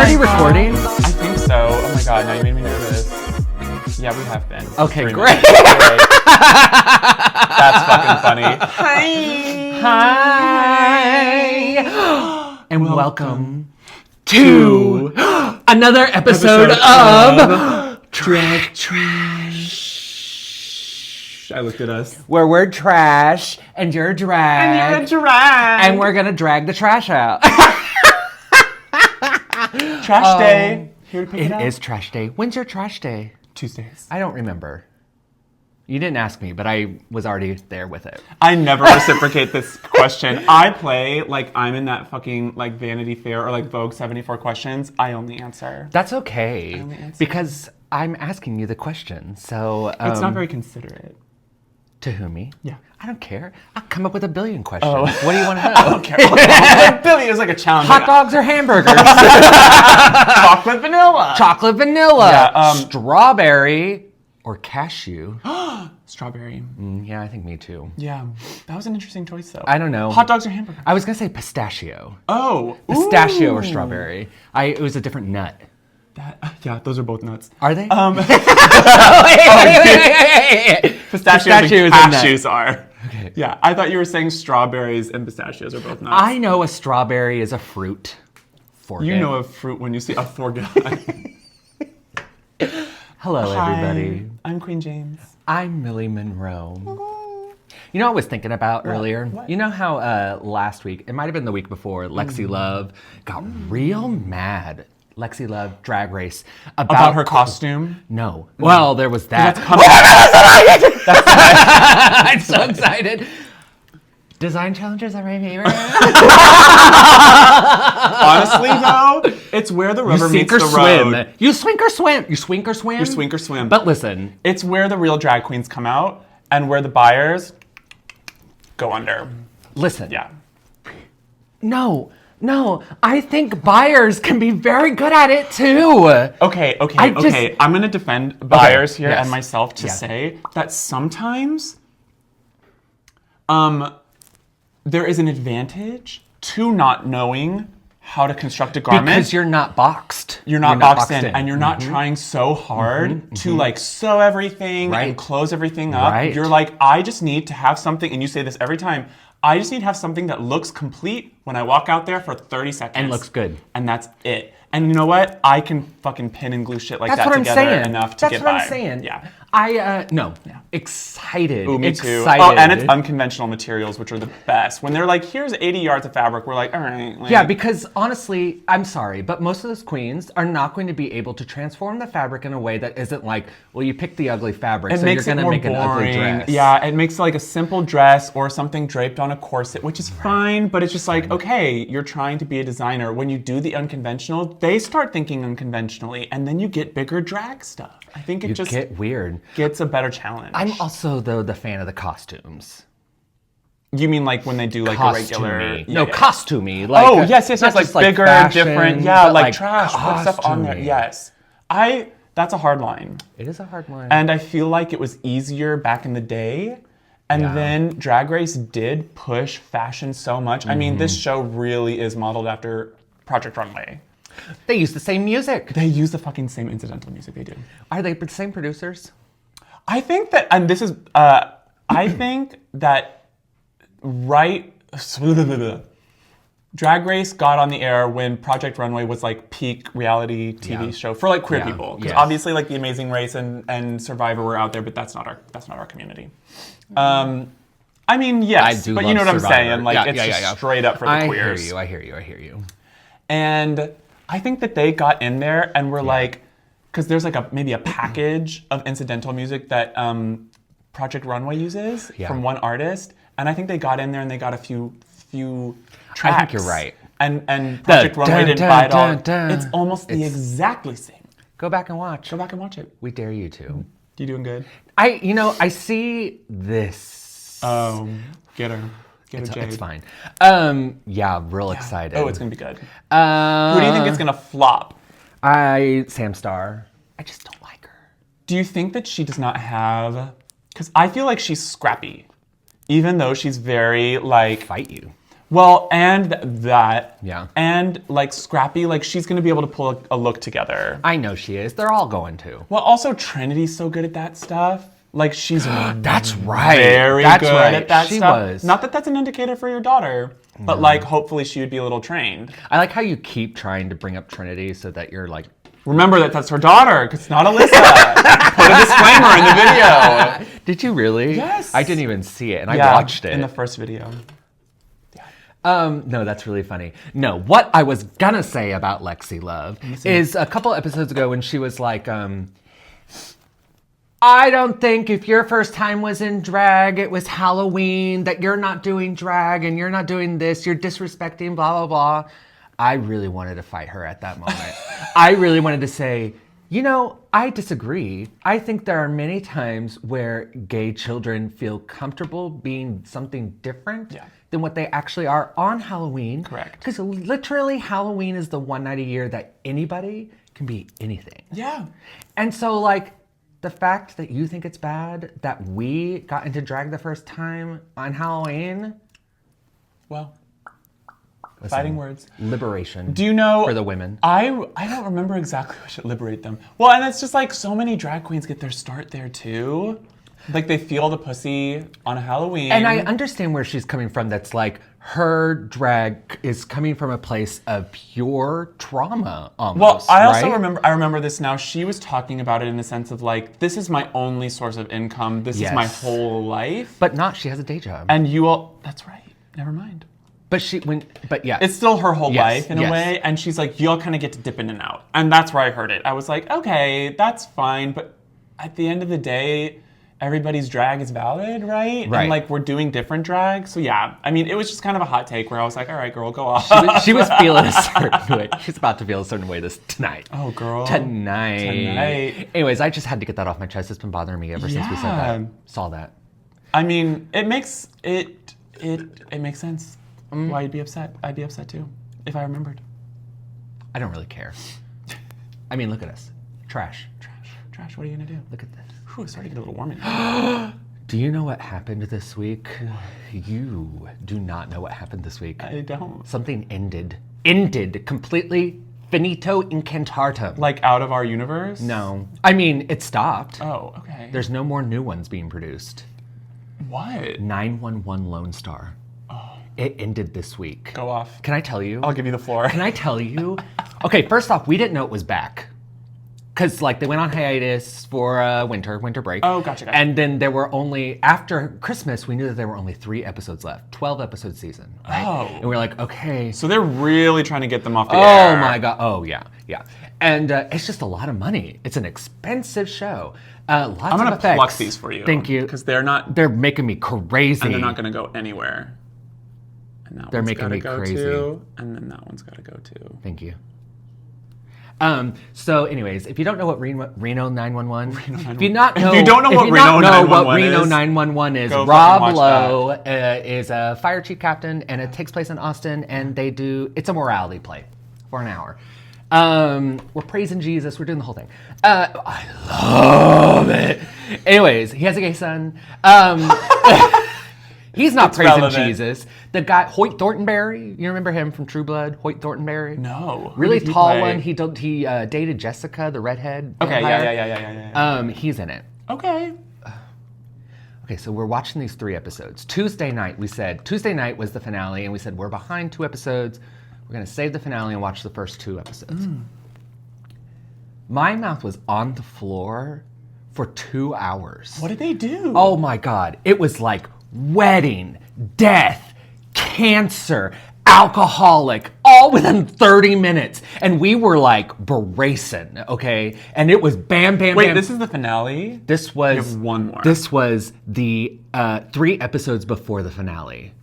already recording? I think so. Oh my god, now you made me nervous. Yeah, we have been. Okay, 3 great. minutes. That's fucking funny. Hi. And welcome to another episode of Drag Trash. I looked at us. Where we're trash and you're drag. And you're a drag. And we're gonna drag the trash out. Trash day. Here to pick it up. It is trash day. When's your trash day? Tuesdays. I don't remember. You didn't ask me, but I was already there with it. I never reciprocate this question. I play like I'm in that fucking like Vanity Fair or like Vogue 74 questions. I only answer. That's okay. Because I'm asking you the question. So it's not very considerate. To who, me? Yeah. I don't care. I'll come up with a billion questions. Oh. What do you want to know? I don't care. Billy is like a challenge. Hot dogs or hamburgers? Chocolate vanilla. Chocolate vanilla. Yeah, strawberry or cashew? Strawberry. Yeah, I think me too. Yeah. That was an interesting choice though. I don't know. Hot dogs or hamburgers? I was going to say pistachio. Oh. Pistachio Ooh. or strawberry. It was a different nut. Yeah, those are both nuts. Are they? Wait. Pistachios and and cashews are. Okay. Yeah, I thought you were saying strawberries and pistachios are both nuts. I know a strawberry is a fruit. Forget. You know a fruit when you see a forget. Hello, everybody. I'm Queen James. I'm Millie Monroe. You know what I was thinking about earlier? What? You know how last week, it might have been the week before, Lexi Love got real mad. Lexi Love, Drag Race. About her costume? No. Well, there was that. I'm so excited. Design challenges are my favorite. Honestly, though, it's where the rubber meets the road. You swink or swim. You swink or swim. You swink or swim. But listen. It's where the real drag queens come out and where the buyers go under. Listen. Yeah. No, I think buyers can be very good at it too. Okay. I'm going to defend buyers here and myself to say that sometimes there is an advantage to not knowing how to construct a garment. Because you're not boxed. You're not boxed in, and you're not trying so hard to like sew everything and close everything up. Right. You're like, I just need to have something, and you say this every time, I just need to have something that looks complete when I walk out there for 30 seconds. And looks good. And that's it. And you know what? I can fucking pin and glue shit like That's that what together I'm saying. enough to get by. That's what I'm saying. Yeah. Excited. Ooh, me too. Excited. Oh, and it's unconventional materials, which are the best. When they're like, here's 80 yards of fabric, we're like, all right. Like, yeah, because honestly, I'm sorry, but most of those queens are not going to be able to transform the fabric in a way that isn't like, well, you picked the ugly fabric, so you're going to make an ugly dress. Yeah, it makes like a simple dress or something draped on a corset, which is fine, but it's just like, okay, you're trying to be a designer. When you do the unconventional, they start thinking unconventionally, and then you get bigger drag stuff. I think it just get weird. Gets a better challenge. I'm also, though, the fan of the costumes. You mean like when they do like a regular... Costumey. Like, yes, like bigger, fashion, different. Yeah, like trash. Put stuff on there. Yes. That's a hard line. It is a hard line. And I feel like it was easier back in the day. And then Drag Race did push fashion so much. I mean, this show really is modeled after Project Runway. They use the same music. They use the fucking same incidental music they do. Are they the same producers? I think that, and this is, I think that Drag Race got on the air when Project Runway was like peak reality TV show for like queer people. Because obviously like The Amazing Race and Survivor were out there, but that's not our community. I mean, yes, but you know what Survivor. I'm saying? Like it's just straight up for the queers. I hear you. And I think that they got in there and were like, because there's like maybe a package of incidental music that Project Runway uses from one artist, and I think they got in there and they got a few tracks. I think you're right. And Project Runway didn't buy it all. It's almost exactly same. Go back and watch. Go back and watch it. We dare you to. You doing good? I see this. Oh, get her. It's fine. Real excited. Oh, it's gonna be good. Who do you think is gonna flop? Sam Starr. I just don't like her. Do you think that she does not have? Because I feel like she's scrappy, even though she's very like fight you. Well, and that. Yeah. And like Scrappy, like she's going to be able to pull a look together. I know she is. They're all going to. Well, also Trinity's so good at that stuff. Like she's that's right. Very that's good right. at that she stuff. Was. Not that that's an indicator for your daughter, but like hopefully she would be a little trained. I like how you keep trying to bring up Trinity so that you're like, remember that's her daughter, because it's not Alyssa. Put a disclaimer in the video. Did you really? Yes. I didn't even see it, and I watched it in the first video. No, that's really funny. No, what I was gonna say about Lexi Love is a couple episodes ago when she was like, I don't think if your first time was in drag, it was Halloween, that you're not doing drag and you're not doing this, you're disrespecting, blah, blah, blah. I really wanted to fight her at that moment. I really wanted to say, you know, I disagree. I think there are many times where gay children feel comfortable being something different than what they actually are on Halloween. Correct. Because literally Halloween is the one night a year that anybody can be anything. Yeah. And so like the fact that you think it's bad that we got into drag the first time on Halloween. Well, listen, fighting words. Liberation. Do you know for the women? I don't remember exactly what should liberate them. Well, and it's just like so many drag queens get their start there too. Like they feel the pussy on Halloween. And I understand where she's coming from. That's like her drag is coming from a place of pure trauma almost. Well, I also right? remember this now. She was talking about it in the sense of like, this is my only source of income. This is my whole life. But not, she has a day job. And you all, that's right. Never mind. But yeah. It's still her whole life in a way. And she's like, you all kind of get to dip in and out. And that's where I heard it. I was like, okay, that's fine. But at the end of the day, everybody's drag is valid, right? Right. And like we're doing different drag. So yeah, I mean, it was just kind of a hot take where I was like, all right, girl, go off. She was feeling a certain way. She's about to feel a certain way tonight. Oh, girl. Tonight. Anyways, I just had to get that off my chest. It's been bothering me ever since we said that. Saw that. I mean, it makes sense. Why you'd be upset. I'd be upset too, if I remembered. I don't really care. I mean, look at us. Trash. What are you gonna do? Look at this. Whew, it's starting to get a little warm in here. Do you know what happened this week? You do not know what happened this week. I don't. Something ended completely, finito incantatum. Like out of our universe? No. I mean, it stopped. Oh, okay. There's no more new ones being produced. What? 911 Lone Star. Oh. It ended this week. Go off. Can I tell you? I'll give you the floor. Can I tell you? Okay, first off, we didn't know it was back. Because like they went on hiatus for winter break. Oh, gotcha. And then there were only, after Christmas, we knew that there were only 3 episodes left. 12 episode season, right? Oh. And we're like, okay. So they're really trying to get them off the air. Oh my God. Oh yeah. And it's just a lot of money. It's an expensive show. Lots of effects. I'm going to pluck these for you. Thank you. Because they're making me crazy. And they're not going to go anywhere. And that they're one's making me go crazy. Too, and then that one's got to go too. Thank you. So anyways, if you don't know what Reno 911, if you don't know what Reno 911 is, Rob Lowe is a fire chief captain, and it takes place in Austin, and it's a morality play for an hour. We're praising Jesus, we're doing the whole thing. I love it. Anyways, he has a gay son. He's not praising relevant. Jesus. The guy, Hoyt Thornberry, you remember him from True Blood? Hoyt Thornberry? No. Really tall one. He dated Jessica, the redhead. Okay, yeah. He's in it. Okay. Okay, so we're watching these 3 episodes. Tuesday night was the finale, and we said, we're behind 2 episodes. We're going to save the finale and watch the first 2 episodes. My mouth was on the floor for 2 hours. What did they do? Oh my God. It was like wedding, death, cancer, alcoholic, all within 30 minutes. And we were like bracing, okay? And it was bam, bam, Wait, bam. this is the finale? This was... You have one more. This was the 3 episodes before the finale.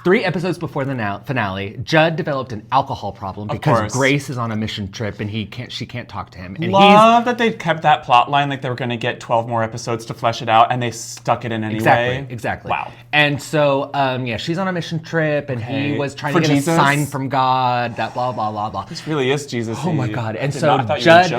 3 episodes before the finale, Judd developed an alcohol problem because Grace is on a mission trip and she can't talk to him. And Love that they kept that plot line like they were going to get 12 more episodes to flesh it out, and they stuck it in anyway. Exactly. Wow. And so, she's on a mission trip, and he was trying to get Jesus? a sign from God. That blah blah blah blah. This really is Jesus. Oh my God! And so Judd,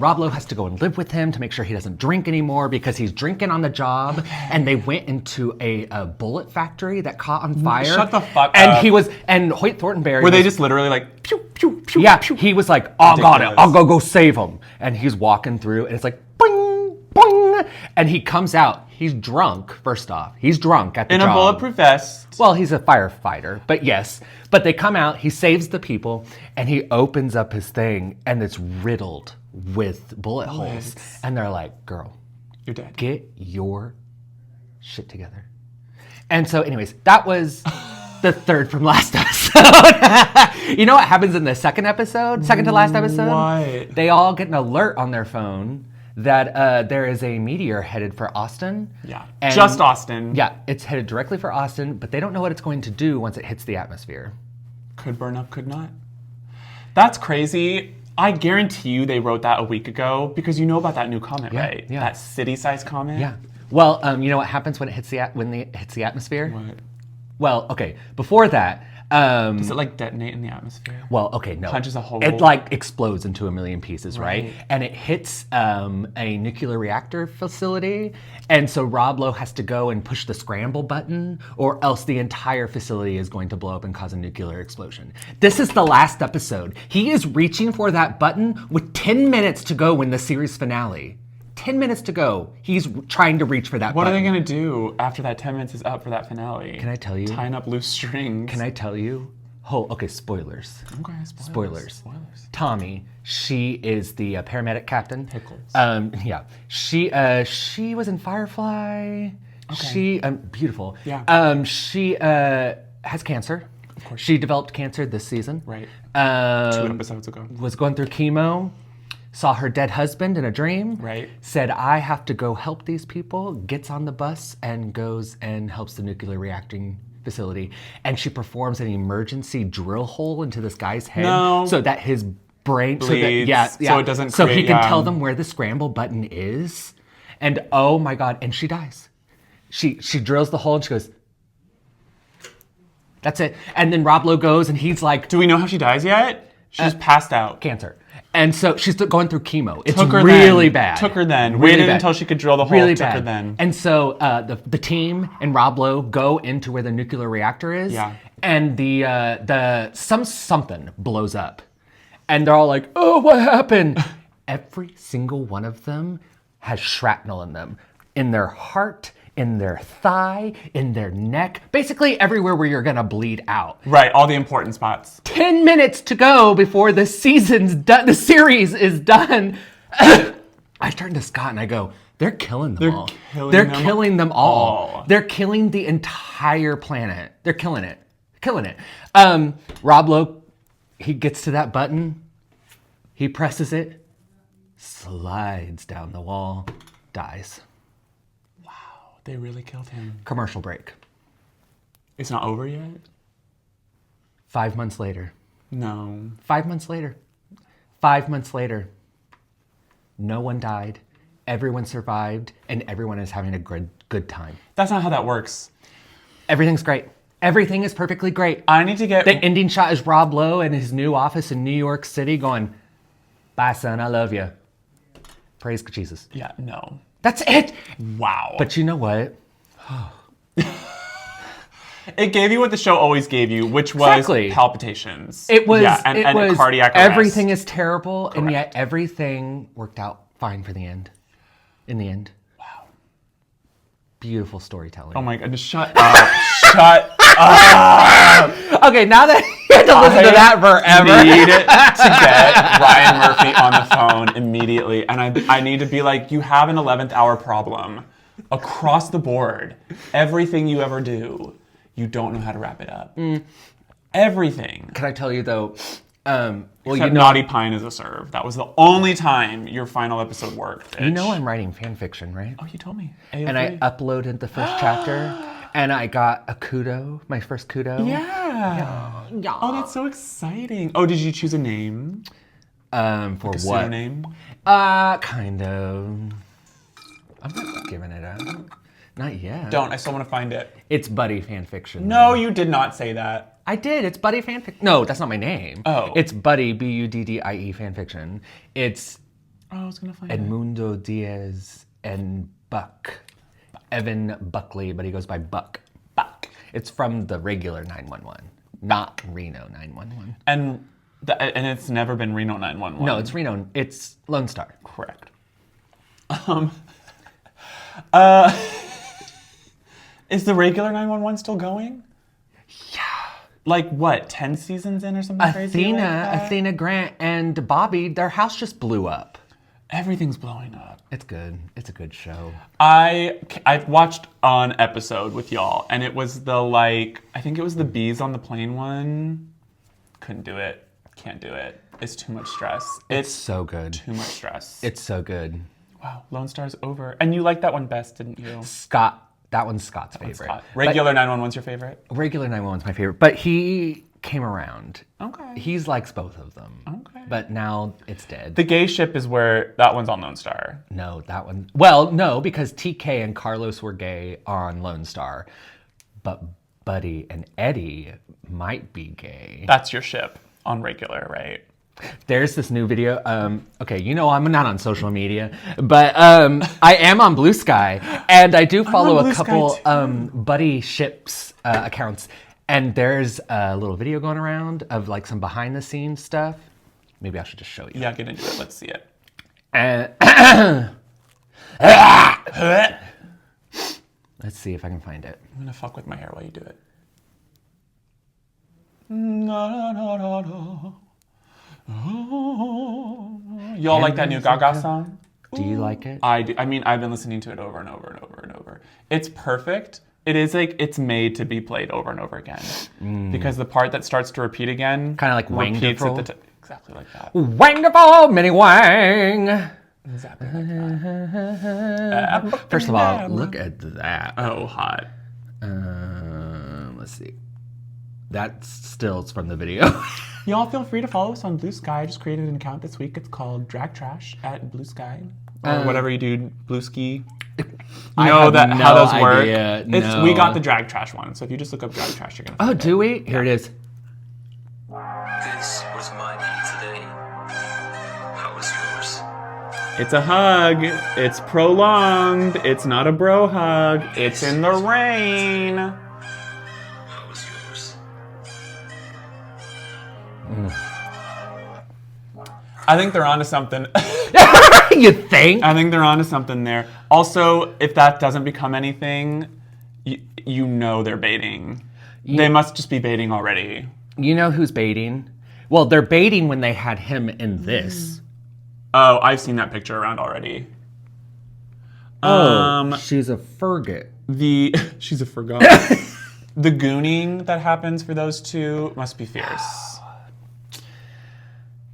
Rob Lowe has to go and live with him to make sure he doesn't drink anymore because he's drinking on the job. Okay. And they went into a bullet factory that caught caught on fire. Shut the fuck and up. And Hoyt Thornberry Were they just literally like, pew, pew, pew, yeah, pew. he was like, oh, got it. Ridiculous. I'll go save him. And he's walking through, and it's like, boing, boing. And he comes out. He's drunk, first off. He's drunk at the in job. a bulletproof vest. Well, he's a firefighter, but yes. But they come out, he saves the people, and he opens up his thing, and it's riddled with bullet holes. And they're like, girl, You're dead. get your shit together. And so, anyways, that was the third from last episode. You know what happens in the second to last episode? What? They all get an alert on their phone that there is a meteor headed for Austin. Yeah. And Just Austin. yeah, it's headed directly for Austin, but they don't know what it's going to do once it hits the atmosphere. Could burn up, could not. That's crazy. I guarantee you they wrote that a week ago because you know about that new comet, right? Yeah. That city-sized comet. Yeah. Well, you know what happens when it hits hits the atmosphere? What? Well, okay. Before that, Does it like detonate in the atmosphere? well, okay, no. Punches a hole? It like explodes into a million pieces, right? Right. And it hits a nuclear reactor facility. And so Rob Lowe has to go and push the scramble button, or else the entire facility is going to blow up and cause a nuclear explosion. This is the last episode. He is reaching for that button with 10 minutes to go in the series finale. 10 minutes to go. He's trying to reach for that What button. are they going to do after that 10 minutes is up for that finale? Can I tell you? Tying up loose strings. Can I tell you? Oh, okay, spoilers. Okay, Spoilers. Tommy, she is the paramedic captain. Pickles. Yeah, she was in Firefly. Okay. She beautiful. Yeah. She has cancer. Of course. She developed cancer this season. Right. 2 episodes ago. Was going through chemo. Saw her dead husband in a dream. Right. Said, I have to go help these people. Gets on the bus and goes and helps the nuclear reacting facility. And she performs an emergency drill hole into this guy's head. No. So that his brain... Bleeds, so it doesn't So he create, can tell them where the scramble button is. And oh my God, and she dies. She drills the hole and she goes... That's it. And then Rob Lowe goes and he's like... Do we know how she dies yet? She just passed out. Cancer. And so she's going through chemo. It's Took her really then. bad. Took her then. Really Waited bad. until she could drill the hole. Really Took bad. her then. And so the team and Rob Lowe go into where the nuclear reactor is. Yeah. And something blows up. And they're all like, oh, what happened? Every single one of them has shrapnel in them. In their heart, in their thigh, in their neck. Basically everywhere where you're going to bleed out. Right, all the important spots. 10 minutes to go before the season's done, the series is done. I turn to Scott and I go, they're killing them all. They're killing them all. They're killing the entire planet. They're killing it. Killing it. Rob Lowe, he gets to that button. He presses it, slides down the wall, dies. They really killed him. Commercial break. It's not over yet? 5 months later. No. 5 months later. 5 months later. No one died. Everyone survived, and everyone is having a good time. That's not how that works. Everything's great. Everything is perfectly great. I need to get... The ending shot is Rob Lowe in his new office in New York City going, bye, son, I love you. Praise Jesus. Yeah, no. That's it. Wow. But you know what? It gave you what the show always gave you, which was Exactly. palpitations. It was, and it was cardiac arrest. everything is terrible, and yet everything worked out fine for the end. In the end. Wow. Beautiful storytelling. Oh my God, just shut up. Shut up. Okay, now that you have to listen to that forever. I need to get Ryan Murphy on the phone immediately. And I need to be like, you have an 11th hour problem across the board. Everything you ever do, you don't know how to wrap it up. Everything. Can I tell you though? Except Naughty Pine is a serve. That was the only time your final episode worked. Bitch. You know I'm writing fan fiction, right? Oh, you told me. And I uploaded the first chapter, and I got a kudo, my first kudo. Yeah. Yeah. Oh, that's so exciting. Oh, did you choose a name? For A what? pseudonym? Kind of. I'm not giving it up. Not yet. Don't. I still want to find it. It's Buddy fan fiction. No, you did not say that. I did. It's Buddy fan fiction. No, that's not my name. Oh. It's Buddy, Buddie fan fiction. It's Oh, I was going to find it. Edmundo Diaz and Buck. Evan Buckley, but he goes by Buck. Buck. It's from the regular 911, not Reno 911. And it's never been Reno 911. No, it's Reno. It's Lone Star. Correct. Is the regular 911 still going? Yeah. Like what, 10 seasons in or something crazy like that? Athena Grant and Bobby, their house just blew up. Everything's blowing up. It's good. It's a good show. I watched an episode with y'all, and it was I think it was the bees on the plane one. Couldn't do it. Can't do it. It's too much stress. It's so good. Too much stress. It's so good. Wow, Lone Star's over. And you liked that one best, didn't you? That one's Scott's favorite. Scott. Regular 911's your favorite? Regular 911's my favorite, but he came around. Okay. He likes both of them. Okay. But now it's dead. The gay ship is where that one's on Lone Star. No, that one. Well, no, because TK and Carlos were gay on Lone Star, but Buddy and Eddie might be gay. That's your ship on regular, right? There's this new video. Okay, you know I'm not on social media, but I am on Blue Sky, and I do follow a couple buddy ships accounts. And there's a little video going around of like some behind the scenes stuff. Maybe I should just show you. Yeah, get into it. Let's see it. And let's see if I can find it. I'm gonna fuck with my hair while you do it. Y'all like that new Gaga song? Do you like it? I do. I mean, I've been listening to it over and over and over and over. It's perfect. It is it's made to be played over and over again. Because the part that starts to repeat again kind of like repeats Wangderful. at the exactly like that. Wonderful, Minnie Wang. Exactly like that. First of all, look at that. Oh, hot. Let's see. That's stills from the video. Y'all feel free to follow us on Blue Sky. I just created an account this week. It's called Drag Trash at Blue Sky. Or whatever you do, Blue Ski. You know how those work? No. We got the Drag Trash one, so if you just look up Drag Trash, you're gonna find it. Do we? Here it is. This was my day today. How was yours? It's a hug. It's prolonged. It's not a bro hug. It's in the rain. How was yours? I think they're onto something. You think? I think they're onto something there. Also, if that doesn't become anything, you know they're baiting. They must just be baiting already. You know who's baiting? Well, they're baiting when they had him in this. Oh, I've seen that picture around already. She's a Ferget. She's a forgot. The gooning that happens for those two must be fierce.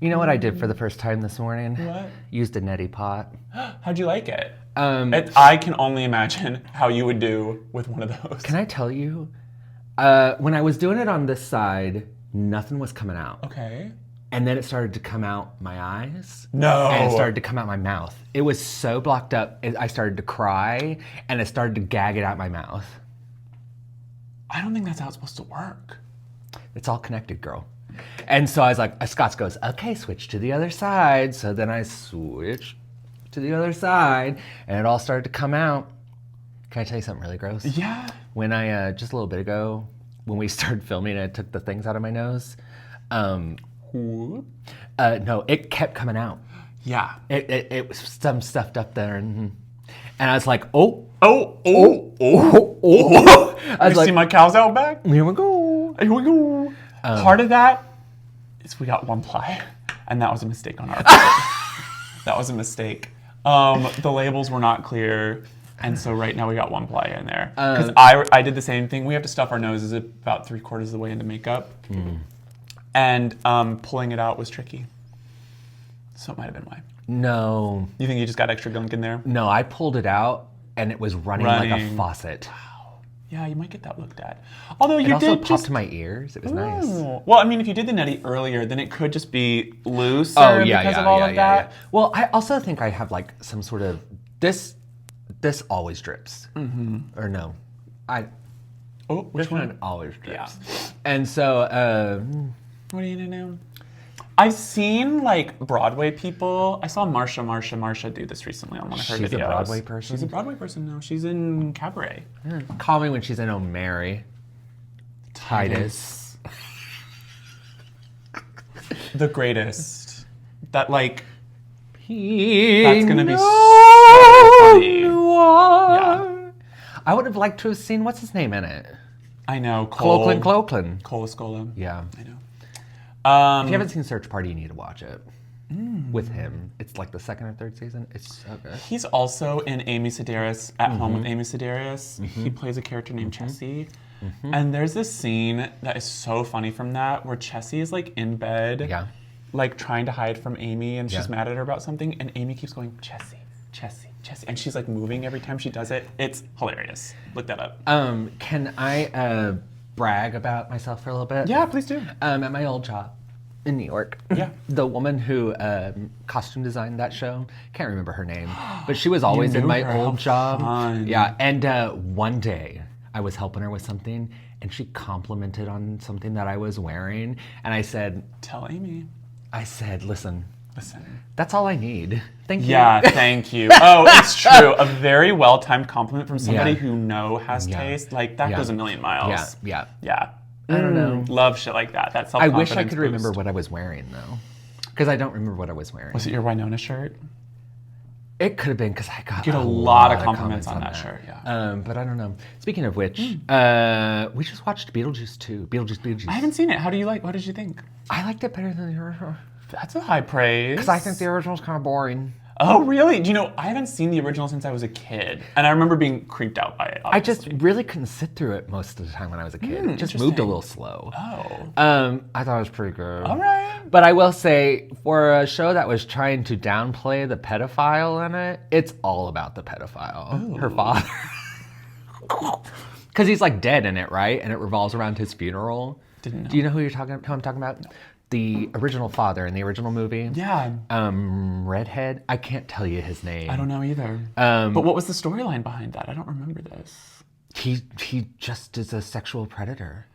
You know what I did for the first time this morning? What? Used a neti pot. How'd you like it? I can only imagine how you would do with one of those. Can I tell you? When I was doing it on this side, nothing was coming out. Okay. And then it started to come out my eyes. No. And it started to come out my mouth. It was so blocked up, I started to cry, and it started to gag it out my mouth. I don't think that's how it's supposed to work. It's all connected, girl. And so I was like, Scott goes, okay, switch to the other side. So then I switched to the other side, and it all started to come out. Can I tell you something really gross? Yeah. When I, just a little bit ago, when we started filming, I took the things out of my nose. No, it kept coming out. Yeah. It was some stuffed up there. And I was like, oh. I was like, see my cows out back? Here we go. Here we go. Part of that is we got one ply, and that was a mistake on our part. That was a mistake. The labels were not clear, and so right now we got one ply in there. Because I did the same thing. We have to stuff our noses about 3/4 of the way into makeup, and pulling it out was tricky. So it might have been why. No. You think you just got extra gunk in there? No, I pulled it out, and it was running like a faucet. Yeah, you might get that looked at. Although It you also did popped to my ears. It was nice. Well, I mean, if you did the neti earlier, then it could just be loose because of all of that. Yeah. Well, I also think I have like some sort of this always drips. Or no, Which one? always drips. Yeah. And so, What are you gonna do? I've seen like Broadway people. I saw Marsha do this recently on one of her videos. She's a Broadway person? She's a Broadway person now. She's in Cabaret. call me when she's in O'Mary. Titus. The greatest. That like. That's That's gonna be so funny. Yeah. I would have liked to have seen what's his name in it. I know. Cole. Cloakland. Cole Escola. Yeah. I know. If you haven't seen Search Party, you need to watch it. With him. It's like the second or third season. It's so good. He's also in Amy Sedaris, At Home with Amy Sedaris. He plays a character named Chessie. And there's this scene that is so funny from that where Chessie is like in bed, like trying to hide from Amy, and she's mad at her about something, and Amy keeps going, Chessie, Chessie, Chessie, and she's like moving every time she does it. It's hilarious. Look that up. Can I brag about myself for a little bit? Yeah, please do. At my old job in New York, the woman who costume designed that show, can't remember her name, but she was always in my old job. Fun. Yeah, and one day I was helping her with something, and she complimented on something that I was wearing, and I said, Tell Amy. I said, listen, Listen. that's all I need. Thank you. Yeah, thank you. Oh, it's true. A very well-timed compliment from somebody who has taste, like that goes a million miles. Yeah. I don't know. Love shit like that. That's I wish I could remember what I was wearing, though. Because I don't remember what I was wearing. Was it your Winona shirt? It could have been, because I got a lot of compliments on that shirt, yeah. But I don't know. Speaking of which, we just watched Beetlejuice 2. Beetlejuice. I haven't seen it. How do you like? What did you think? I liked it better than the original. That's a high praise. Because I think the original's kind of boring. Oh, really? Do you know, I haven't seen the original since I was a kid. And I remember being creeped out by it, obviously. I just really couldn't sit through it most of the time when I was a kid. It just moved a little slow. Oh. I thought it was pretty good. All right. But I will say, for a show that was trying to downplay the pedophile in it, it's all about the pedophile. Her father. Because he's like dead in it, right? And it revolves around his funeral. Didn't know. Do you know who I'm talking about? No. The original father in the original movie. Yeah. Redhead. I can't tell you his name. I don't know either. But what was the storyline behind that? I don't remember this. He just is a sexual predator.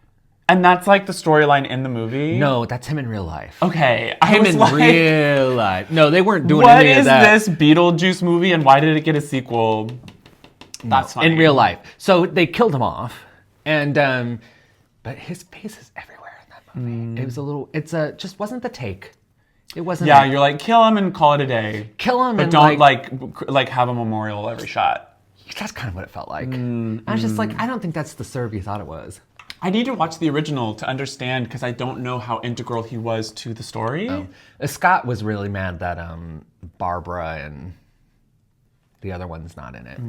And that's like the storyline in the movie? No, that's him in real life. Okay. Him in real life. No, they weren't doing any of that. What is this Beetlejuice movie and why did it get a sequel? That's funny. In real life. So they killed him off. And but his face is everywhere in that movie. It was a little, just wasn't the take. It wasn't. Yeah, you're like, kill him and call it a day. Kill him, but and don't like have a memorial every shot. That's kind of what it felt like. I was just like, I don't think that's the serve you thought it was. I need to watch the original to understand because I don't know how integral he was to the story. Oh. Scott was really mad that Barbara and the other one's not in it.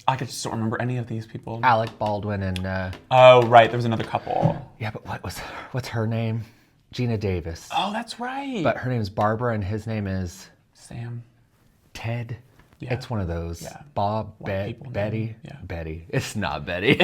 I just don't remember any of these people. Alec Baldwin and. Oh right, there was another couple. Yeah, but what's her name? Gina Davis. Oh, that's right. But her name is Barbara and his name is Sam. Ted. Yeah. It's one of those. Yeah. Bob, Betty. Yeah. Betty. It's not Betty.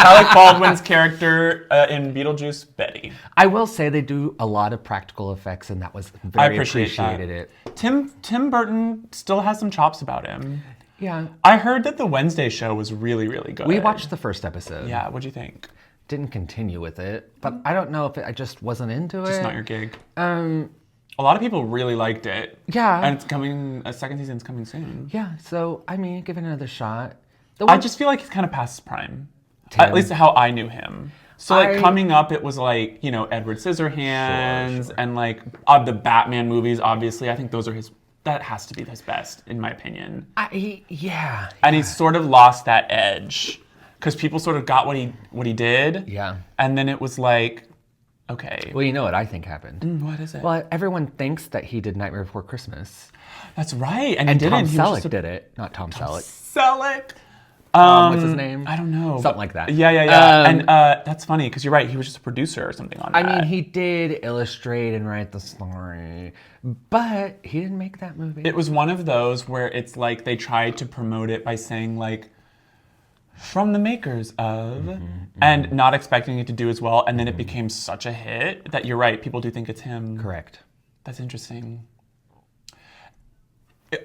Alec Baldwin's character in Beetlejuice, Betty. I will say they do a lot of practical effects, and that was very appreciated that. it. Tim Burton still has some chops about him. Yeah. I heard that the Wednesday show was really, really good. We watched the first episode. Yeah, what'd you think? Didn't continue with it, but I don't know if I just wasn't into it. Just not your gig. A lot of people really liked it. Yeah. And it's coming, a second season's coming soon. Yeah, so, I mean, give it another shot. I just feel like he's kind of past his prime. Tim. At least how I knew him. So, like, coming up, it was like, you know, Edward Scissorhands Sure. and, like, the Batman movies, obviously. I think those are that has to be his best, in my opinion. Yeah. And he's sort of lost that edge. Because people sort of got what he did. Yeah. And then it was like, okay. Well, you know what I think happened. What is it? Well, everyone thinks that he did Nightmare Before Christmas. That's right. And Tom Selleck did it. Not Tom Selleck. Selleck. What's his name? I don't know. Something like that. Yeah. And that's funny because you're right. He was just a producer or something on that. I mean, he did illustrate and write the story, but he didn't make that movie. It was one of those where it's like they tried to promote it by saying like, from the makers of, and not expecting it to do as well, and then it became such a hit that you're right, people do think it's him. Correct. That's interesting.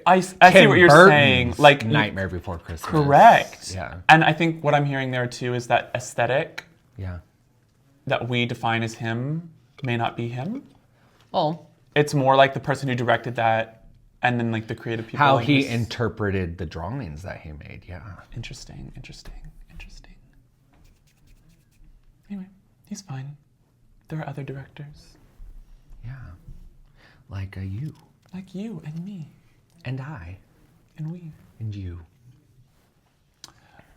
I see what you're saying. Like Nightmare Before Christmas. Correct. Yeah. And I think what I'm hearing there too is that aesthetic that we define as him may not be him. Well, it's more like the person who directed that and then like the creative people. How he interpreted the drawings that he made, yeah. Interesting. Anyway, he's fine. There are other directors. Yeah. Like you. Like you and me. And I. And we. And you.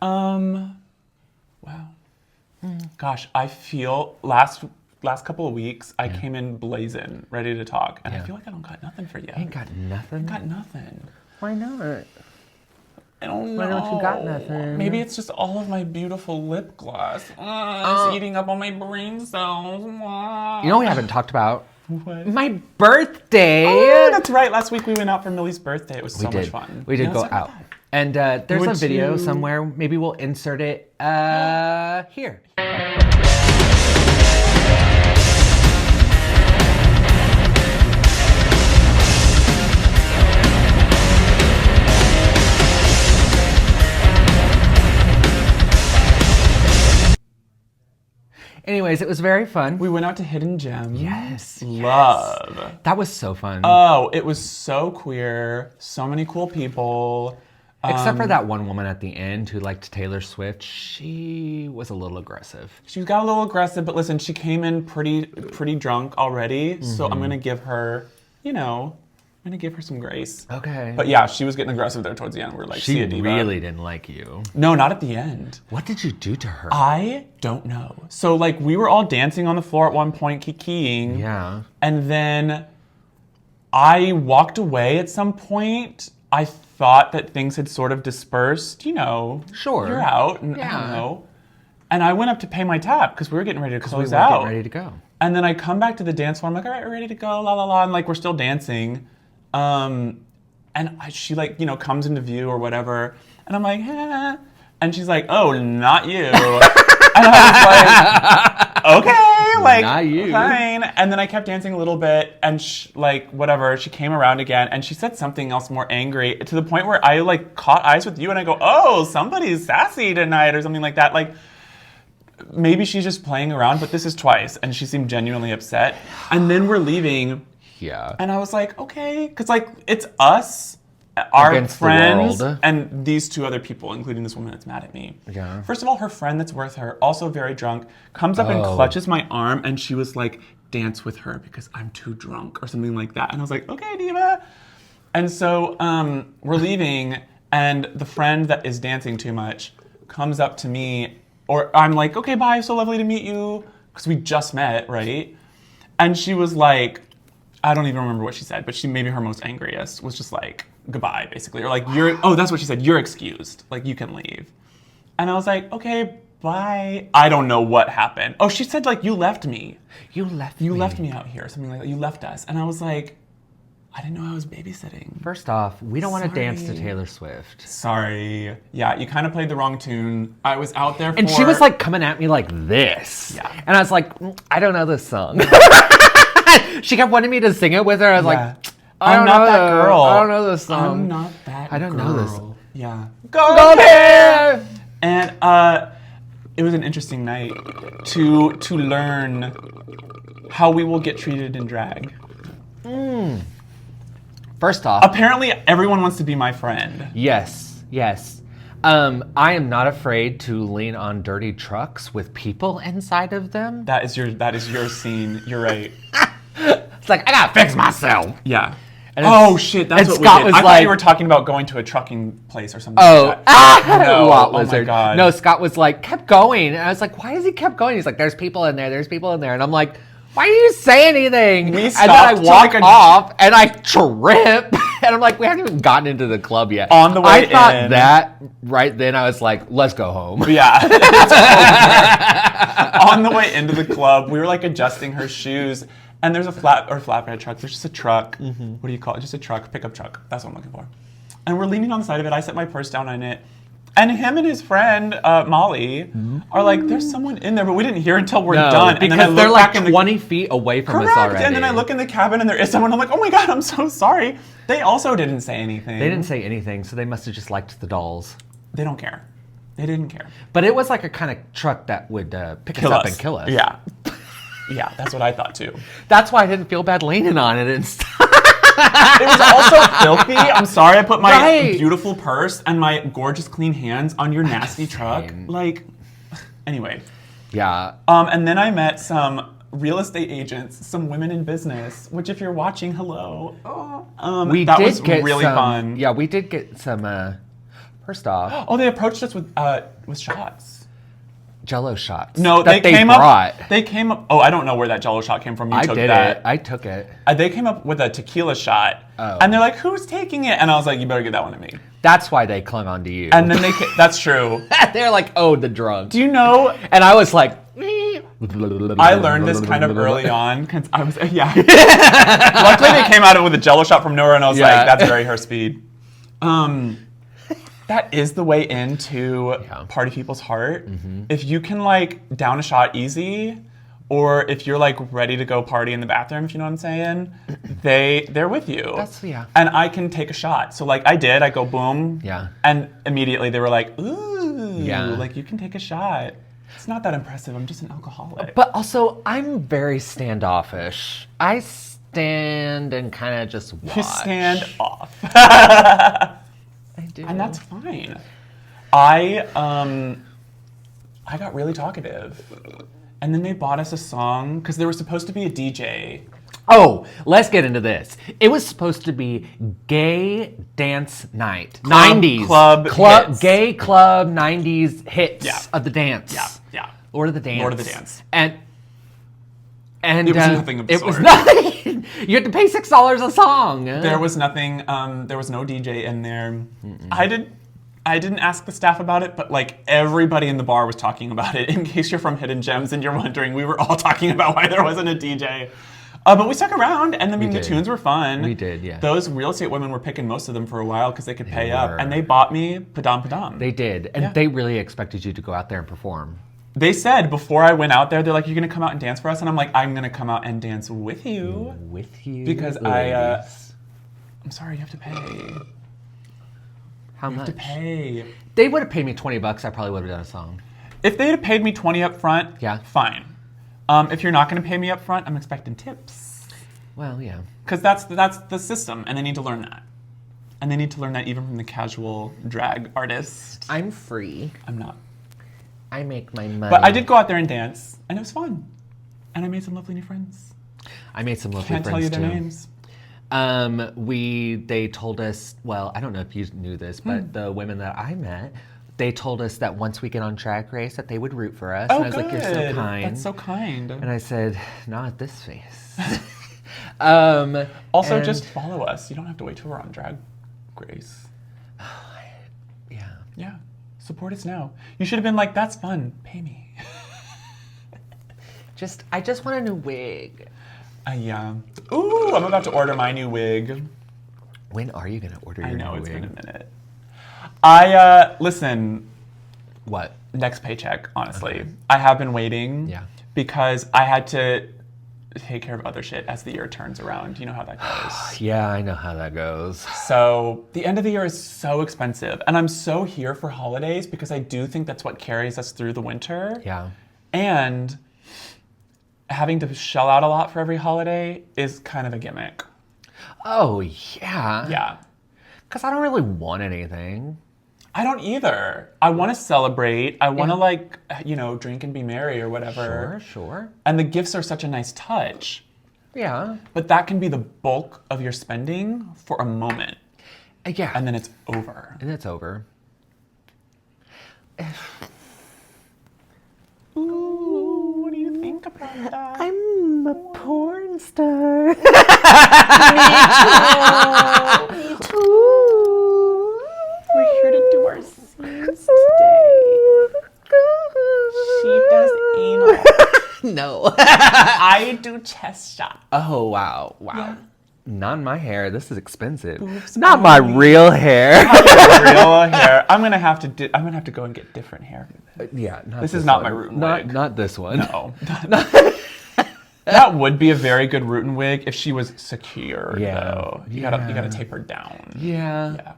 Wow. Gosh, I feel last couple of weeks I came in blazing, ready to talk, and I feel like I don't got nothing for you. Ain't got nothing? Got nothing. Why not? I don't know. Why don't you got nothing? Maybe it's just all of my beautiful lip gloss. It's eating up all my brain cells. You know we haven't talked about? What? My birthday! Oh, that's right. Last week we went out for Millie's birthday. It was so much fun. We did go out. And there's a video somewhere. Maybe we'll insert it here. Anyways, it was very fun. We went out to Hidden Gem. Yes. Love. Yes. That was so fun. Oh, it was so queer. So many cool people. Except for that one woman at the end who liked Taylor Swift. She was a little aggressive. She got a little aggressive, but listen, she came in pretty drunk already. Mm-hmm. So I'm going to give her, I'm going to give her some grace. Okay. But yeah, she was getting aggressive there towards the end. We're like, she really didn't like you. No, not at the end. What did you do to her? I don't know. So like we were all dancing on the floor at one point, kikiing. Yeah. And then I walked away at some point. I thought that things had sort of dispersed, Sure. You're out, and I don't know. And I went up to pay my tab because we were getting ready to close out. Getting ready to go. And then I come back to the dance floor. I'm like, all right, we're ready to go, la la la, and like we're still dancing. She comes into view or whatever, and I'm like, and she's like, oh, not you. And I was like, okay, like, not you. Fine. And then I kept dancing a little bit, and whatever, she came around again, and she said something else more angry, to the point where I like caught eyes with you, and I go, oh, somebody's sassy tonight, or something like that. Like, maybe she's just playing around, but this is twice, and she seemed genuinely upset. And then we're leaving. Yeah. And I was like, okay, because like it's us, our against friends, the world. And these two other people, including this woman that's mad at me. Yeah. First of all, her friend that's with her, also very drunk, comes up and clutches my arm, and she was like, dance with her because I'm too drunk or something like that. And I was like, okay, diva. And so we're leaving, and the friend that is dancing too much comes up to me, or I'm like, okay, bye, so lovely to meet you, because we just met, right? And she was like, I don't even remember what she said, but maybe her most angriest was just like, goodbye, basically. Or like, that's what she said, you're excused. Like, you can leave. And I was like, okay, bye. I don't know what happened. Oh, she said like, you left me. You left me out here, something like that. You left us. And I was like, I didn't know I was babysitting. First off, we don't want to dance to Taylor Swift. Sorry. Yeah, you kind of played the wrong tune. I was out there And she was like coming at me like this. Yeah. And I was like, I don't know this song. She kept wanting me to sing it with her. I was like, I'm not that girl. I don't know this song. I'm not that girl. I don't know this. Yeah. Go there! And it was an interesting night to learn how we will get treated in drag. First off, apparently everyone wants to be my friend. Yes. I am not afraid to lean on dirty trucks with people inside of them. That is your scene. You're right. It's like, I gotta fix myself. Yeah. And shit, that's what Scott we did. was I thought you were talking about going to a trucking place or something like that. No. Lot Oh my Lizard. God. No, Scott was like, kept going. And I was like, why does he kept going? He's like, there's people in there. And I'm like, why do you say anything? We and then I stopped walk to like off and I trip. And I'm like, we haven't even gotten into the club yet. On the way I thought in. that right then I was like, let's go home. Yeah. On the way into the club, we were like adjusting her shoes, and there's a flatbed truck. There's just a truck. Mm-hmm. What do you call it? Just a truck, pickup truck. That's what I'm looking for. And we're leaning on the side of it. I set my purse down on it. And him and his friend, Molly, are like, there's someone in there, but we didn't hear until we're done. Because and then they're like 20 feet away from us already. And then I look in the cabin and there is someone. I'm like, oh my God, I'm so sorry. They also didn't say anything. They didn't say anything, so they must have just liked the dolls. They don't care. They didn't care. But it was like a kind of truck that would pick us up and kill us. Yeah. Yeah, that's what I thought too. That's why I didn't feel bad leaning on it and stuff. It was also filthy. I'm sorry I put my beautiful purse and my gorgeous clean hands on your nasty truck. Like, anyway. Yeah. And then I met some real estate agents, some women in business, which if you're watching, hello. That was really fun. Yeah, we did get some, first off. Oh, they approached us with shots. Jello shots. No, that they came brought. up. They came up. Oh, I don't know where that Jello shot came from. You took that. I took it. They came up with a tequila shot, and they're like, "Who's taking it?" And I was like, "You better give that one to me." That's why they clung on to you. And then that's true. They're like, "Oh, the drunk." Do you know? And I was like, I learned this kind of early on because I was Luckily, they came out with a Jello shot from nowhere, and I was like, "That's very her speed." That is the way into party people's heart. Mm-hmm. If you can like down a shot easy, or if you're like ready to go party in the bathroom, if you know what I'm saying, they're with you. And I can take a shot. So like I did, I go boom. Yeah. And immediately they were like, ooh, like you can take a shot. It's not that impressive. I'm just an alcoholic. But also, I'm very standoffish. I stand and kind of just watch. You stand off. I do. And that's fine. I got really talkative. And then they bought us a song because there was supposed to be a DJ. Oh, let's get into this. It was supposed to be gay dance night. 90s. Club gay club 90s hits of the dance. Yeah. Lord of the Dance. And it was nothing of the It sort. was nothing. You had to pay $6 a song. There was nothing. There was no DJ in there. I didn't ask the staff about it, but like everybody in the bar was talking about it. In case you're from Hidden Gems and you're wondering, we were all talking about why there wasn't a DJ. But we stuck around, and I mean the tunes were fun. We did, yeah. Those real estate women were picking most of them for a while because they could pay up, and they bought me Padam Padam. They did, and they really expected you to go out there and perform. They said before I went out there, they're like, "You're gonna come out and dance for us," and I'm like, "I'm gonna come out and dance with you." With you, because I'm sorry, you have to pay. How much? You have to pay. They would have paid me $20. I probably would have done a song. If they had paid me $20 up front, fine. If you're not going to pay me up front, I'm expecting tips. Well, yeah. Because that's the system, and they need to learn that. And they need to learn that even from the casual drag artist. I'm free. I'm not. I make my money. But I did go out there and dance, and it was fun. And I made some lovely new friends. I made some lovely Can't friends, tell you their names. They told us, well, I don't know if you knew this, but the women that I met, they told us that once we get on Drag Race that they would root for us. Oh, and I was good. like, you're so kind. That's so kind. And I said, not this face. Also, just follow us. You don't have to wait till we're on Drag Race. Yeah. Support us now. You should have been like, that's fun. Pay me. I just want a new wig. Yeah. Ooh, I'm about to order my new wig. When are you going to order your new wig? I know, it's been a minute. Listen. What? Next paycheck, honestly. Okay. I have been waiting. Yeah. Because I had to take care of other shit as the year turns around. You know how that goes. Yeah, I know how that goes. So the end of the year is so expensive. And I'm so here for holidays because I do think that's what carries us through the winter. Yeah. And having to shell out a lot for every holiday is kind of a gimmick. Oh, yeah. Yeah. Because I don't really want anything. I don't either. I want to celebrate. I want to drink and be merry or whatever. Sure. And the gifts are such a nice touch. Yeah. But that can be the bulk of your spending for a moment. Yeah. And then it's over. Ooh, what do you think about that? I'm a porn star. Me too. We're here to do our scenes today. She does anal. No. I do chest shot. Oh, wow. Yeah. Not my hair. This is expensive. Boobs Not my real hair. Real hair. I'm gonna have to go and get different hair. Yeah. This is not my rootin' wig. Not this one. No. That would be a very good rootin' wig if she was secure. Though. You gotta tape her down. Yeah.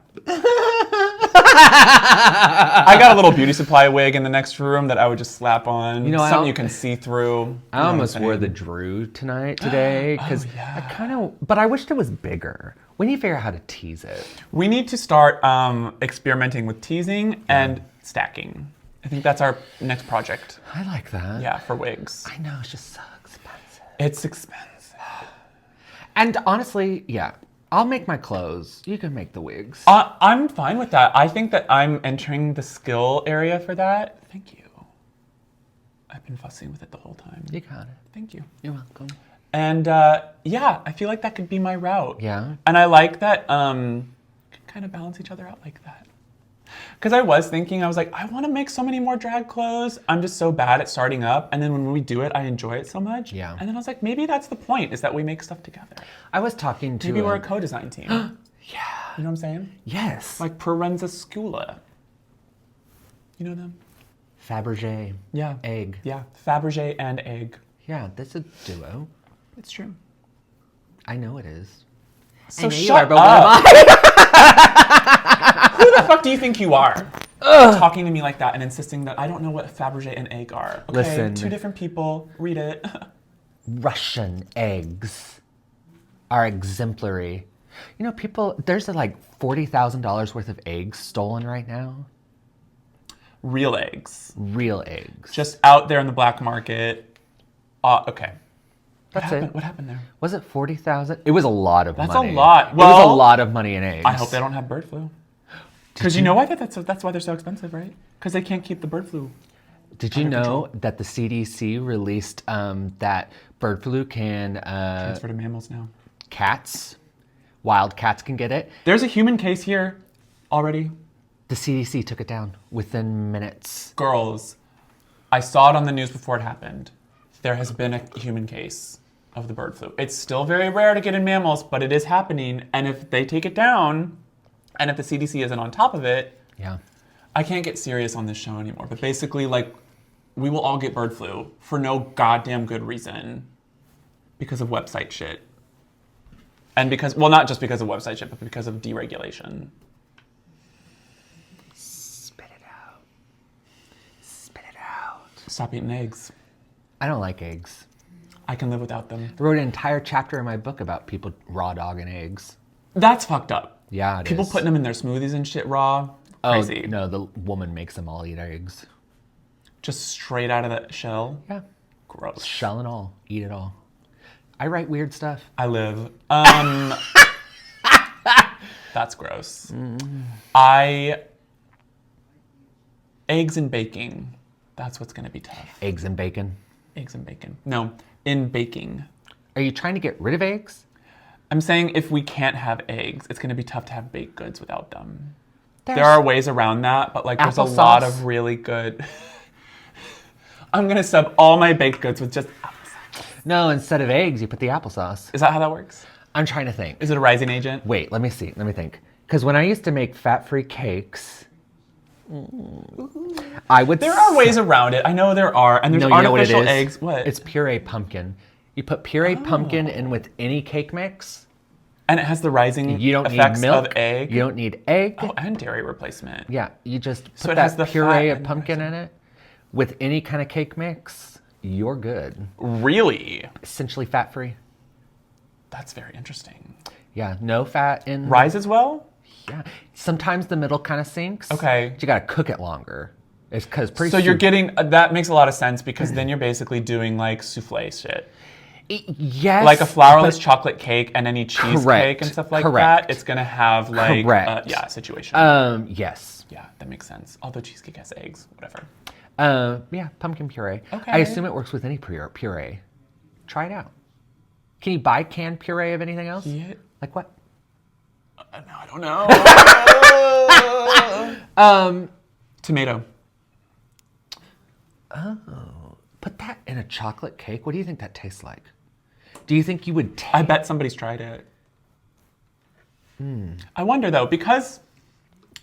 I got a little beauty supply wig in the next room that I would just slap on. Something you can see through. I almost wore the Drew today because but I wished it was bigger. We need to figure out how to tease it. We need to start experimenting with teasing and stacking. I think that's our next project. I like that. Yeah, for wigs. I know, it's just so expensive. It's expensive. And honestly, yeah, I'll make my clothes. You can make the wigs. I'm fine with that. I think that I'm entering the skill area for that. Thank you. I've been fussing with it the whole time. You got it. Thank you. You're welcome. And yeah, I feel like that could be my route. Yeah. And I like that can kind of balance each other out like that. Because I was thinking, I was like, I want to make so many more drag clothes. I'm just so bad at starting up. And then when we do it, I enjoy it so much. Yeah. And then I was like, maybe that's the point, is that we make stuff together. I was talking to Maybe we're a co-design team. Yeah. You know what I'm saying? Yes. Like Perenza Skula. You know them? Fabergé. Yeah. Egg. Yeah. Fabergé and Egg. Yeah, that's a duo. It's true. I know it is. So I know shut you are, but up. what am I? Who the fuck do you think you are? Talking to me like that and insisting that I don't know what Fabergé and Egg are. Okay, Listen. 2 different people. Read it. Russian eggs are exemplary. You know, people, there's like $40,000 worth of eggs stolen right now. Real eggs. Real eggs. Just out there in the black market. Okay. That's it. What happened there? Was it 40,000? It was a lot of That's money. a lot. It was a Well, lot of money in eggs. I hope they don't have bird flu. Because you know why that's why they're so expensive, right? Because they can't keep the bird flu. Did you know that the CDC released that bird flu can Transfer to mammals now. cats, wild cats can get it? There's a human case here already. The CDC took it down within minutes. Girls, I saw it on the news before it happened. There has been a human case of the bird flu. It's still very rare to get in mammals, but it is happening. And if they take it down, and if the CDC isn't on top of it, Yeah. I can't get serious on this show anymore. But basically, like, we will all get bird flu for no goddamn good reason because of website shit. And because, well, not just because of website shit, but because of deregulation. Spit it out. Spit it out. Stop eating eggs. I don't like eggs. I can live without them. I wrote an entire chapter in my book about people raw dogging eggs. That's fucked up. Yeah, it People is. putting them in their smoothies and shit raw. Crazy. Oh, no, the woman makes them all eat eggs. Just straight out of the shell. Yeah. Gross. Shell and all. Eat it all. I write weird stuff. I live. That's gross. Mm. Eggs and baking. That's what's going to be tough. Eggs and bacon. Eggs and bacon. No, in baking. Are you trying to get rid of eggs? I'm saying if we can't have eggs, it's going to be tough to have baked goods without them. There are ways around that, but like there's a lot Applesauce. of really good. I'm going to sub all my baked goods with just applesauce. No, instead of eggs, you put the applesauce. Is that how that works? I'm trying to think. Is it a rising agent? Wait, let me see. Let me think. Because when I used to make fat-free cakes, I would... There are ways around it. I know there are. And there's No, you know what it artificial is? eggs. What? It's pureed pumpkin. You put pureed pumpkin in with any cake mix. And it has the rising You don't effects need milk. of egg. You don't need egg. Oh, and dairy replacement. Yeah, you just So put it has that the puree fat of and pumpkin in it with any kind of cake mix. You're good. Really? Essentially fat-free. That's very interesting. Yeah, no fat in... Rise as well? Yeah. Sometimes the middle kind of sinks. Okay. But you got to cook it longer. It's because pretty So you're getting, that makes a lot of sense because then you're basically doing like souffle shit. Yes. Like a flourless chocolate cake and any cheesecake Correct. and stuff like Correct. that. It's going to have like, Correct. yeah, situation. Yes. Yeah, that makes sense. Although cheesecake has eggs, whatever. Yeah, pumpkin puree. Okay. I assume it works with any puree. Try it out. Can you buy canned puree of anything else? Yeah. Like what? No, I don't know. Tomato. Put that in a chocolate cake. What do you think that tastes like? Do you think you would taste... I bet somebody's tried it. I wonder though, because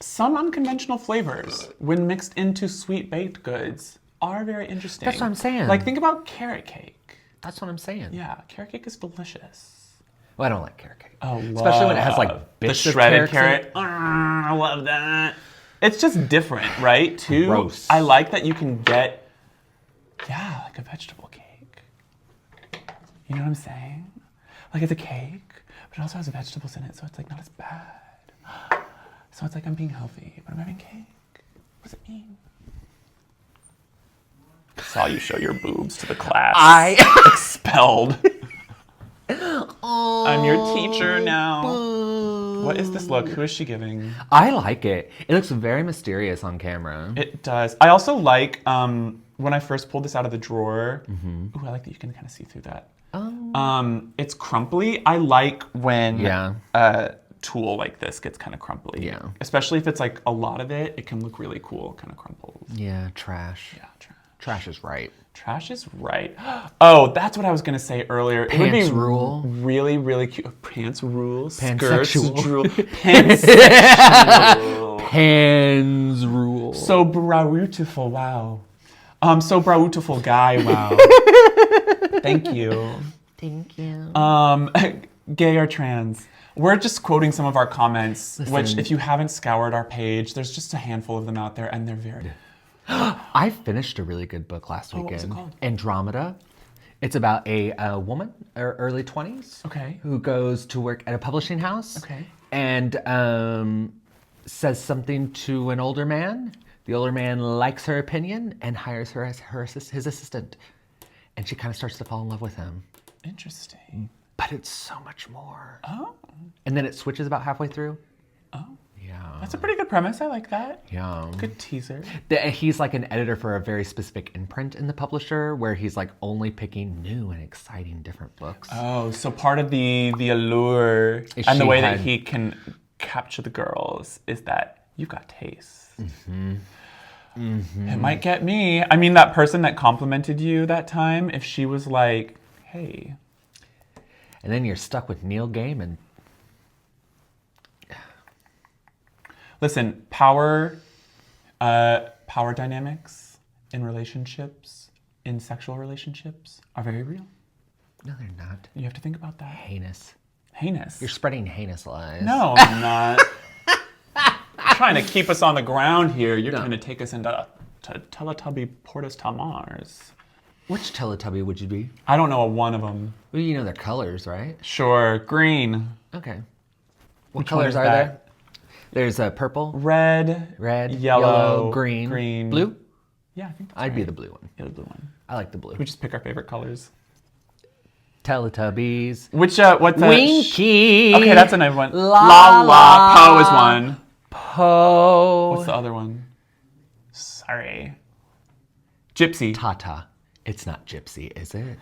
some unconventional flavors, when mixed into sweet baked goods, are very interesting. That's what I'm saying. Like think about carrot cake. That's what I'm saying. Yeah, carrot cake is delicious. Well, I don't like carrot cake. Oh, Especially when it has like the bits of shredded carrots in carrot. I love that. It's just different, right? Too. Gross. I like that you can get, yeah, like a vegetable cake. You know what I'm saying? Like it's a cake, but it also has vegetables in it, so it's like not as bad. So it's like I'm being healthy, but I'm having cake. What does it mean? Saw you show your boobs to the class. Expelled. I'm your teacher now. What is this look? Who is she giving? I like it. It looks very mysterious on camera. It does. I also like when I first pulled this out of the drawer. Ooh, I like that you can kind of see through that. It's crumply. I like when a tulle like this gets kind of crumply. Yeah. Especially if it's like a lot of it, it can look really cool, kind of crumples. Yeah, trash. Yeah, trash. Trash is right. Trash is right. Oh, that's what I was gonna say earlier. Pants it would be rule. Really, really cute. Pants rule. Skirts Pansexual. rule. Pansexual. Pans rule. So beautiful. Wow. So beautiful guy. Wow. Thank you. Thank you. Gay or trans. We're just quoting some of our comments, Listen. which if you haven't scoured our page, there's just a handful of them out there, and they're very... I finished a really good book last weekend. What was it called? Andromeda. It's about a woman, early 20s, Okay. who goes to work at a publishing house. Okay. And says something to an older man. The older man likes her opinion and hires her as his assistant. And she kind of starts to fall in love with him. Interesting. But it's so much more. Oh. And then it switches about halfway through. Oh. Yeah. That's a pretty good premise. I like that. Yeah. Good teaser. He's like an editor for a very specific imprint in the publisher where he's like only picking new and exciting different books. Oh, so part of the allure Is and the she way had- that he can capture the girls is that you've got taste. It might get me. I mean, that person that complimented you that time, if she was like, hey. And then you're stuck with Neil Gaiman. Listen, power dynamics in relationships, in sexual relationships, are very real. No, they're not. You have to think about that. Heinous. Heinous. You're spreading heinous lies. No, I'm not. Trying to keep us on the ground here. You're trying to take us into Teletubby Portus Tamars. Which Teletubby would you be? I don't know one of them. Well, you know their colors, right? Sure, green. Okay. What Which one colors is are that? there? There's a purple, Red, yellow, green, blue. Yeah, I think that's I'd be right. the blue one. Yeah, the blue one. I like the blue. We just pick our favorite colors. Teletubbies. Which, what's that? Winky. Okay, that's a nice one. La la. Poe is one. Poe. What's the other one? Sorry. Gypsy. Tata. It's not Gypsy, is it?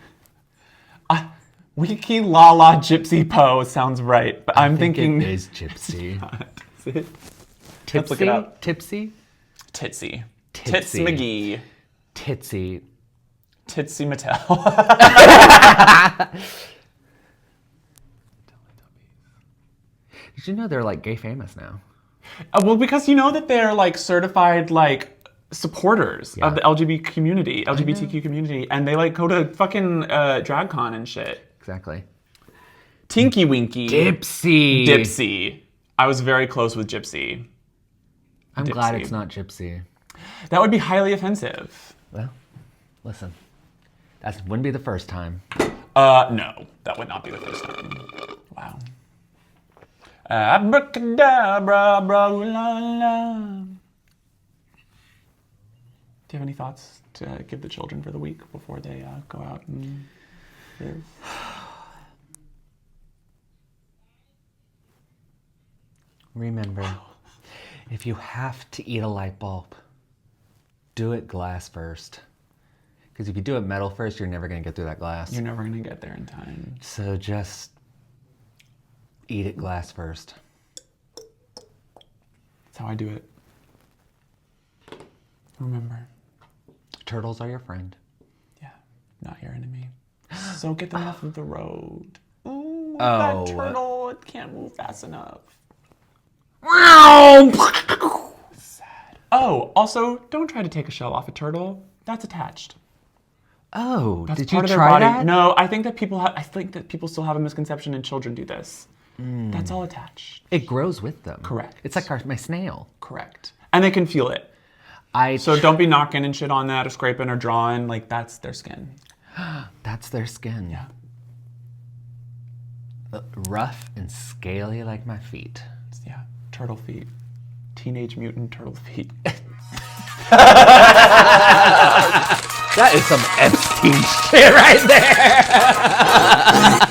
Wiki La La Gypsy Poe sounds right, but I'm thinking... it is Gypsy. Is it? Tipsy? Let's look it up. Tipsy? Titsy. Titsy. Tits McGee. Titsy. Titsy Mattel. Did you know they're like gay famous now? Well, because you know that they're like certified like supporters of the LGBTQ community, and they like go to fucking DragCon and shit. Exactly. Tinky Winky. Dipsy. I was very close with Gypsy. I'm glad Dipsy. it's not Gypsy. That would be highly offensive. Well, listen. That wouldn't be the first time. No, that would not be the first time. Wow. Abracadabra, bra, la, la. Do you have any thoughts to give the children for the week before they go out and live? Remember, if you have to eat a light bulb, do it glass first. Because if you do it metal first, you're never going to get through that glass. You're never going to get there in time. So just eat it glass first. That's how I do it. Remember. Turtles are your friend. Yeah, not your enemy. So get them off of the road. Ooh, Oh. that turtle, it can't move fast enough. Sad. Oh, also, don't try to take a shell off a turtle. That's attached. Oh, That's did you part of their try body. that? No, I think that people still have a misconception and children do this. That's all attached. It grows with them. Correct. It's like my snail. Correct. And they can feel it. So So don't be knocking and shit on that or scraping or drawing. Like, that's their skin. that's their skin. Yeah. Rough and scaly like my feet. Yeah. Turtle feet. Teenage Mutant Turtle feet. That is some Epstein shit right there.